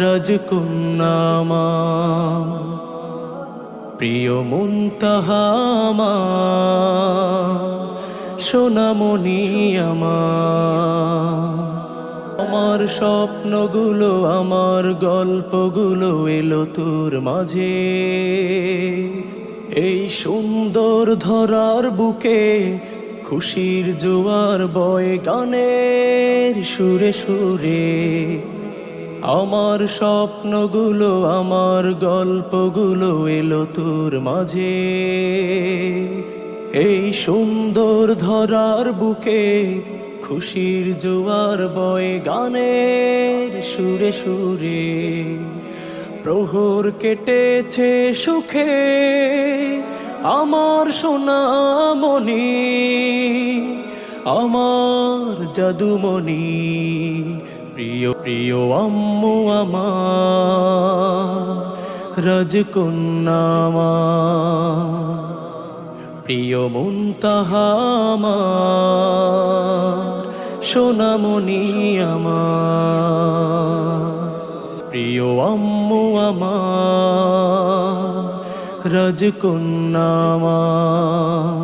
রাজকন্যা আমার, প্রিয় মুনতাহা আমার, সোনামণি আমার স্বপ্নগুলো আমার গল্পগুলো এলো তোর মাঝে। এই সুন্দর ধরার বুকে খুশির জোয়ার বয় গানের সুরে সুরে। আমার স্বপ্নগুলো আমার গল্পগুলো এলো তোর মাঝে। এই সুন্দর ধরার বুকে খুশির জোয়ার বয় গানের সুরে সুরে। প্রহর কেটেছে সুখে আমার সোনামণি, আমার জাদুমণি, প্রিয় প্রিয় আম্মু আমার, রাজকন্যা আমার, প্রিয় মুনতাহা আমার, সোনামণি আমার, প্রিয় আম্মু আমার, রাজকন্যা আমার।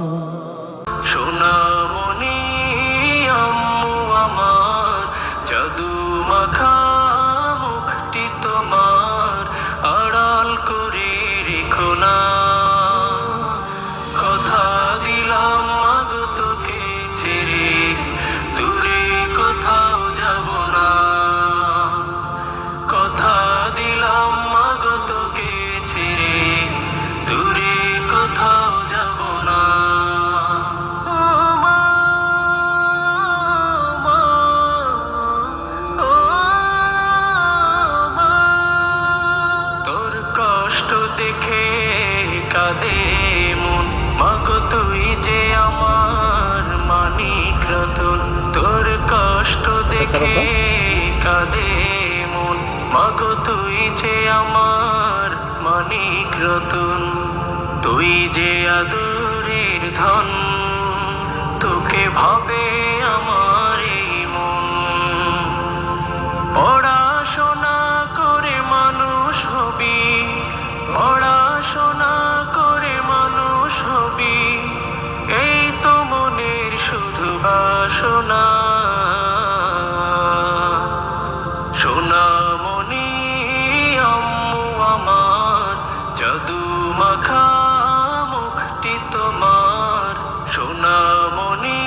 সোনামণি আম্মু আমার, জাদু মাখা মুখটি তোমার আড়াল করে রেখো না। কথা দিলাম মাগো তোকে ছেড়ে দূরে কোথাও যাব না। কথা দিলাম মাগো তোকে ছেড়ে দূরে কোথাও যাব না। তোর কষ্ট দেখে কাঁদে মন, মাগো তুই যে আমার মানিক রতন। তোর কষ্ট দেখে কাঁদে মন, মাগো তুই যে আমার মানিক রতন। তুই যে আদরের ধন, তোকে ভাবে আমার এই মন। পড়াশোনা করে মানুষ হবি, পড়াশোনা করে মানুষ হবি, এই তো মনের শুধু বাসনা। সোনামণি আম্মু আমার, জাদু মাখা মুখটি তোমার। সোনামণি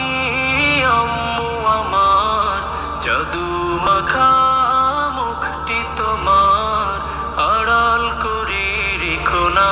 আম্মু আমার, জাদু মাখা মুখটি তোমার আড়াল করে রেখো না।